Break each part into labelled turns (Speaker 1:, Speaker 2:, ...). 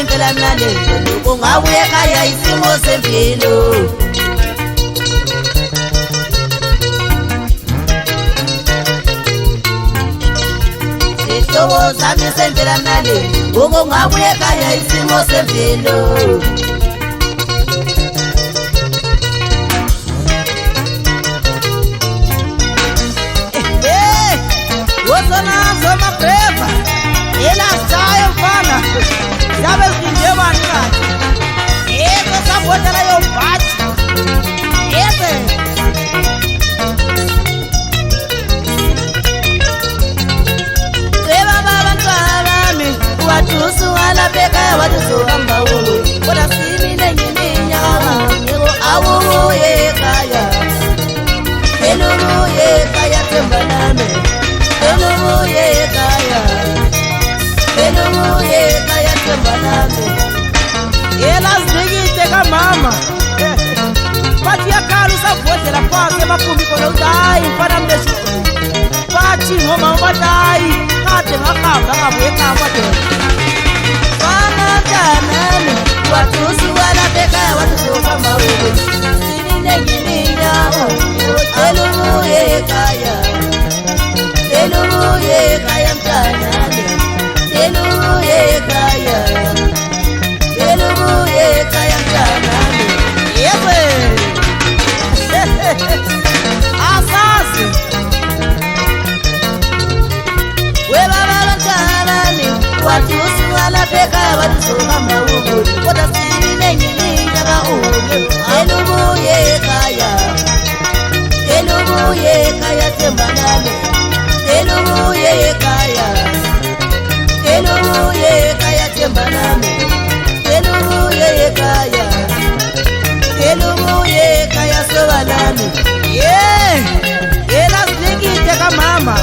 Speaker 1: sengela mnalelo kungabuye ekhaya isimo sempilo Sihlobo sami sengela mnalelo kungabuye ekhaya isimo sempilo Zoma prepa ela sai mfana sabe ukinde bani kathi yebo sabotela yo bathi yebo Beba bantwana bami wathusu alabeka wathusu hamba wewe kodwa simi nenyinya yebo awuye ekhaya eluye ekhaya tembalame Eluye kaya tembalame Yela zikite kamama Bathi yakhala usavotela phansi emaphumi khona uzayi mfana mleshi Bathi ngoma ubatayi kade ngahamba ngabuye ekhaya madoda Fana kanani wathusu walabeka wathusu hamba wewe Sinine ngininya eluye kaya Eluye kaya mtanane Eluye kaya mtanane Yebe Asasi Weba balantanane Watusu walapeka watusu hamba uguri Koda siri nenyininja ka uge Eluye kaya tembanane Eluye kaya tembaname Eluye kaya sobalame Yela zikite kamama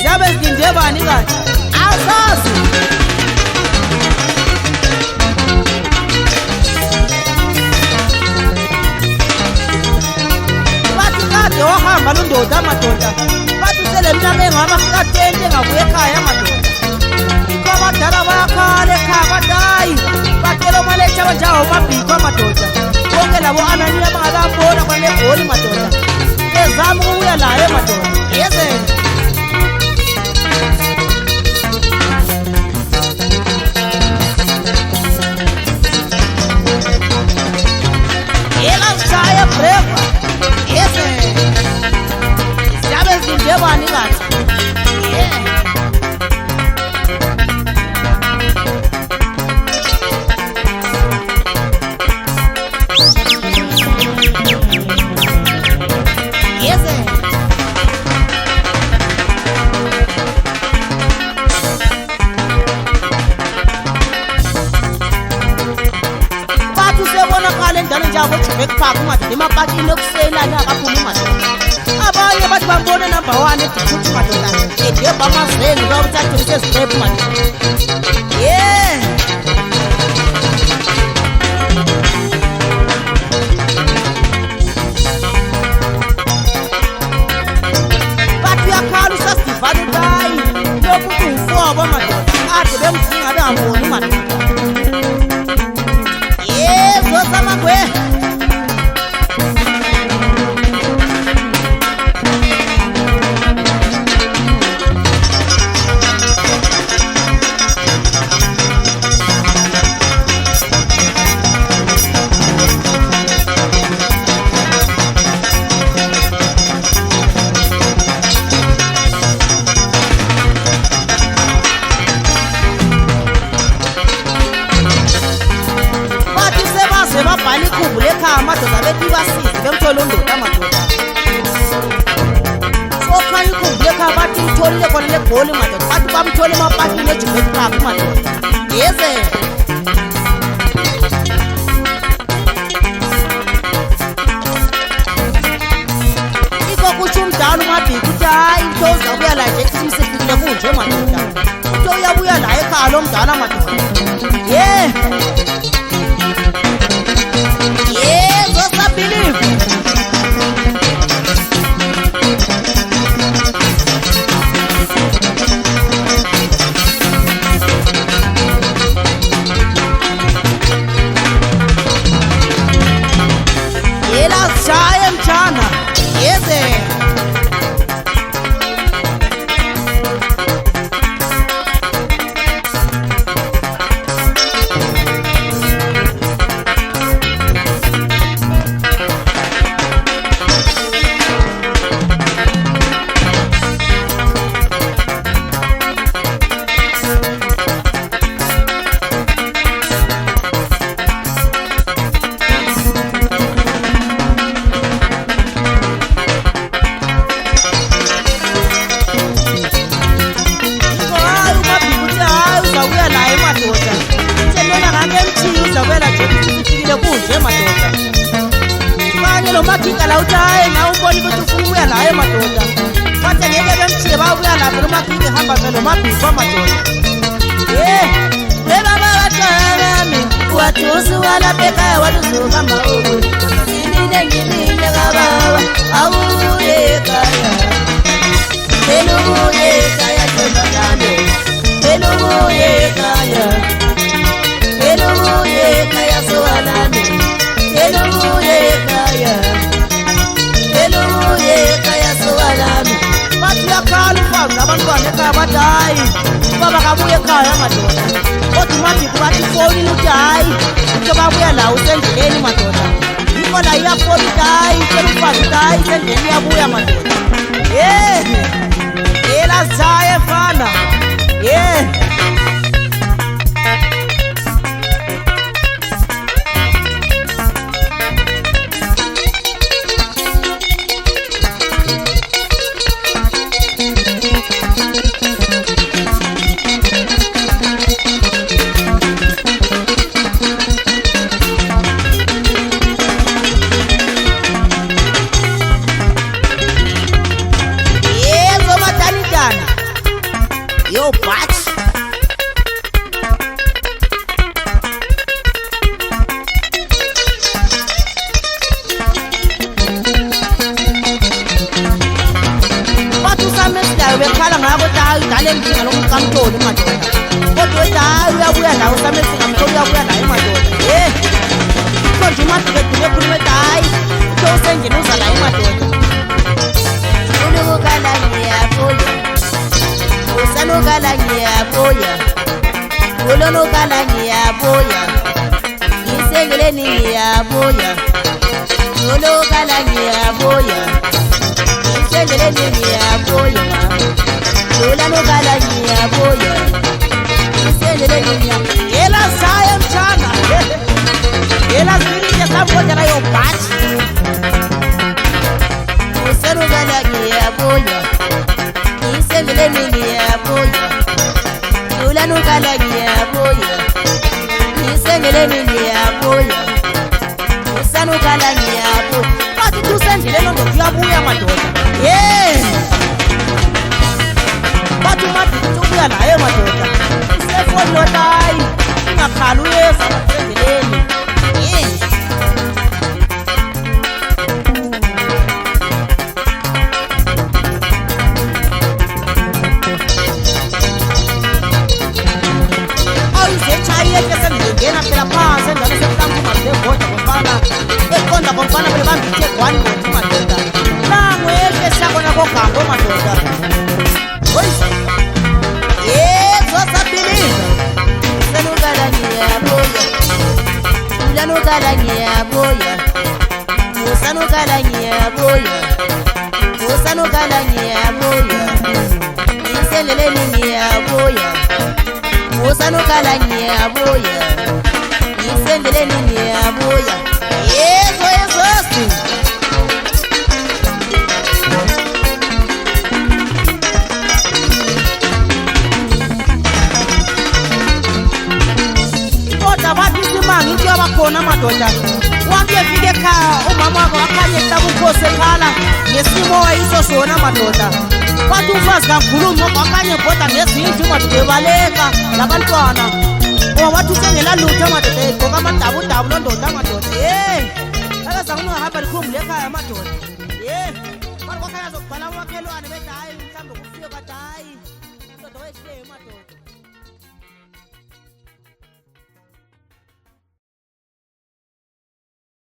Speaker 1: Zabe zinde bani kathi Asazi Bathi kade wahamba lundoda madoda Sele mnyaka engafika 20 engabuye ekhaya madoda Abadala bayakhala ekhaya badayi bacela umaletha abanjawo mabhikho amadoda bonke labo ananiya abangakabona kwanegoli madoda ezama ukubuya layo madoda yezela Yela zishaya brefa yezela Ndebani kathi Bathi sebonakala endala njalo eJoburg Park madoda emapakini ekuseni akaphuma madoda Abanye bathi bambona number 1 eDikuthi madoda edeba amazweni bawuthatha step madoda Bathi yakhala usasivale bayi lokuthi umfobo madoda ade bemdinga bengamboni madoda Zosamangwe Babhali ikhubu lekhaya amadoda bethi basize bemthola undoda amadoda Sokhanya ikhubu lekhaya bathi mtholile khona legoli madoda bathi bamthole emapakini eJoburg Park madoda yezela Iko kuthi umdala umabhiki uthi hayi into uzabuya la nje ekusini sefikile kunje madoda Into uyabuya la ekhaya lo mdala madoda nje madoda. Kanye lo magika la uthi hayi ngawubona ukuthi ufuna ukuya la emadoda. Bathe ngeke bemthiye babuya lapha lo magika ehamba vele mabhikwa madoda. Beba babatshami wathusi walapha ekhaya waluzuka mawu. Ngimile kababa awuye ekhaya. Elubuye ekhaya tondane. Elubuye ekhaya. Elubuye ekhaya soalane. Elubuye ekhaya. Elubuye ekhaya soalane. Bathi yakhala umfazi abantwana ekhaya bathi hayi baba kabuye ekhaya madoda. Kodwa uMabhiki bathi fonini uthi hayi uthe babuya la usendleleni madoda. Yikho la iyafona uthi hayi tshela umfazi uthi hayi usendleleni iyabuya madoda. Lazitshaya mfana. Yo, batch. Bathu samesidayo bekhala ngako tayo dale mthinga lo mkamtoli madoda. Kodwa tayo uyabuya nawo samesinga mtoli uyabuya naye madoda. Konje uMabhiki dume khulume tayo. Uthe usendlini uza la emadoda. Ulukala ngiyabuya. Usanukala ngiyabuya. Ulonukala ngiyabuya. Ngisengeleni ngiyabuya. Ulukala ngiyabuya. Ngisengeleni ngiyabuya. Ulanukala ngiyabuya. Ngisengeleni ngiyabuya. Yela saya mchana. Yela zilike sabodera yo bathi. Usanukala ngiyabuya. Ngisengeleni ngiyabuya. Ulanukala ngiyabuya. Ngisengeleni ngiyabuya. Usanukala ngiyabuya. Bathi tusendleleni ndoda uyabuya madoda. Bathi uMabhiki ubuya naye madoda. Isefoni lo hayi ungakhali uyeza endleleni. Ngena phela phansi endaweni sebuhlanga uMabheki komfana eqonda komfana phela bambithe gwani ngothi madoda nangu ehle siyabona kogango madoda. Zosabiliza usanukala ngiyabuya. Ulanukala ngiyabuya. Usanukala ngiyabuya. Usanukala ngiyabuya. Ngisendleleni ngiyabuya. Usanukala ngiyabuya. Ngisendleleni ngiyabuya. Yezosi. Kodwa bathi isimanga into yabakhona madoda. Wakuyefika ekhaya umama wakho akhanye hlabukhosi ekhala ngesimo wayiso sona madoda. Bathi umfazi kakhuluma wakanye bhoda ngezindlu madoda ebaleka labantwana. Wathi usengela lutho madoda egqoka amadabudabu lo ndoda madoda. Akaza ungahamba likhumbule ekhaya madoda. Bathi kwakhanya zokubhala umakhelwane bethi hayi mhlawumbe kufike bathi hayi ndoda wehle madoda.